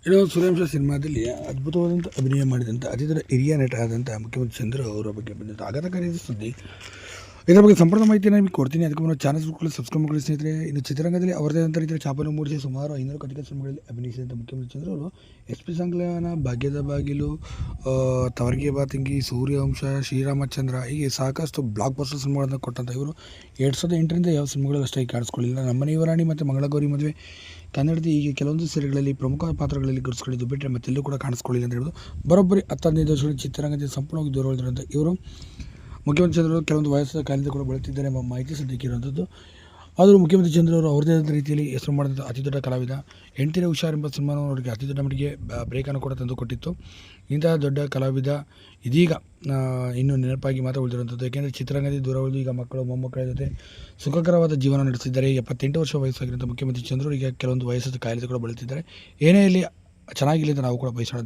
ಇನ್ನು ಸೂರ್ಯವಂಶ ಸಿನಿಮಾದಲ್ಲಿ ಅದ್ಭುತವಾದಂಥ ಅಭಿನಯ ಮಾಡಿದಂಥ ಅತಿ ದೊಡ್ಡ ಹಿರಿಯ ನಟ ಆದಂಥ ಮುಖ್ಯಮಂತ್ರಿ ಚಂದ್ರ ಅವರ ಬಗ್ಗೆ ಬಂದಂಥ ಆಘಾತಕಾರಿ ಸುದ್ದಿ. ಇದರ ಬಗ್ಗೆ ಸಂಪೂರ್ಣ ಮಾಹಿತಿಯನ್ನು ನಿಮಗೆ ಕೊಡ್ತೀನಿ. ಅದಕ್ಕೆ ಮುನ್ನ ಚಾನಲ್ ಸಬ್ಸ್ಕ್ರೈಬ್ ಮಾಡಿ ಸ್ನೇಹಿತರೆ. ಇನ್ನು ಚಿತ್ರರಂಗದಲ್ಲಿ ಅವರದೇ ಆದಂಥ ರೀತಿಯ ಛಾಪನ್ನು ಮೂಡಿಸಿ ಸುಮಾರು 500 ಅಧಿಕ ಸಿನಿಮಾಗಳಲ್ಲಿ ಅಭಿನಯಿಸಿದಂಥ ಮುಖ್ಯಮಂತ್ರಿ ಚಂದ್ರ ಅವರು SP ಸಂಕಲನ, ಭಾಗ್ಯದ ಬಾಗಿಲು, ತವರಿಗೆ ಬಾತಂಗಿ, ಸೂರ್ಯವಂಶ, ಶ್ರೀರಾಮಚಂದ್ರ ಹೀಗೆ ಸಾಕಷ್ಟು ಬ್ಲಾಕ್ ಬಸ್ಟರ್ ಸಿನಿಮಾಗಳನ್ನು ಕೊಟ್ಟಂಥ ಇವರು 2008ರಿಂದ ಯಾವ ಸಿನಿಮಾಗಳು ಅಷ್ಟಾಗಿ ಕಾಣಿಸ್ಕೊಳ್ಳಿಲ್ಲ. ನಮ್ಮನೆ ಯುವರಾಣಿ ಮತ್ತು ಮಂಗಳಗೌರಿ ಮದುವೆ, ಕನ್ನಡದ ಹೀಗೆ ಕೆಲವೊಂದು ಸೀರೆಗಳಲ್ಲಿ ಪ್ರಮುಖ ಪಾತ್ರಗಳಲ್ಲಿ ಗುರುತಿಸಿಕೊಂಡಿದ್ದು ಬಿಟ್ಟರೆ ಮತ್ತೆಲ್ಲೂ ಕೂಡ ಕಾಣಿಸ್ಕೊಳ್ಳಿಲ್ಲ ಅಂತ ಹೇಳ್ಬೋದು. ಬರೋಬ್ಬರಿ 10-15 ವರ್ಷಗಳ ಚಿತ್ರರಂಗದಿಂದ ಸಂಪೂರ್ಣವಾಗಿ ದೂರ ಉಳಿದಿರುವಂಥ ಇವರು ಮುಖ್ಯಮಂತ್ರಿ ಚಂದ್ರವರು ಕೆಲವೊಂದು ವಯಸ್ಸಿನ ಕಾಲದಿಂದ ಕೂಡ ಬಳಲ್ತಿದ್ದಾರೆ ಎಂಬ ಮಾಹಿತಿ ಸದ್ಯಕ್ಕೆ ಇರುವಂಥದ್ದು. ಆದರೂ ಮುಖ್ಯಮಂತ್ರಿ ಚಂದ್ರವರು ಅವರದೇ ಆದ ರೀತಿಯಲ್ಲಿ ಹೆಸರು ಮಾಡಿದಂಥ ಅತಿ ದೊಡ್ಡ ಕಲಾವಿದ. ಹೆಂಡ್ತಿರೇ ಹುಷಾರ್ ಎಂಬ ಸಿನಿಮಾನು ಅವರಿಗೆ ಅತಿ ದೊಡ್ಡ ಮಟ್ಟಿಗೆ ಬ್ರೇಕನ್ನು ಕೂಡ ತಂದು ಕೊಟ್ಟಿತ್ತು. ಇಂತಹ ದೊಡ್ಡ ಕಲಾವಿದ ಇದೀಗ ಇನ್ನೂ ನೆನಪಾಗಿ ಮಾತ್ರ ಉಳಿದಿರುವಂಥದ್ದು. ಏಕೆಂದರೆ ಚಿತ್ರರಂಗದಿಂದ ದೂರ ಉಳಿದು ಈಗ ಮಕ್ಕಳು ಮೊಮ್ಮಕ್ಕಳ ಜೊತೆ ಸುಖಕರವಾದ ಜೀವನ ನಡೆಸಿದ್ದಾರೆ. 78 ವರ್ಷ ವಯಸ್ಸಾಗಿರುವಂಥ ಮುಖ್ಯಮಂತ್ರಿ ಚಂದ್ರರು ಈಗ ಕೆಲವೊಂದು ವಯಸ್ಸಾದ ಕಾಯಿಲೆ ಕೂಡ ಬಳಲ್ತಿದ್ದಾರೆ. ಏನೇ ಇಲ್ಲಿ ಚೆನ್ನಾಗಿಲ್ಲ ಅಂತ ನಾವು ಕೂಡ ಬಯಸೋಣ.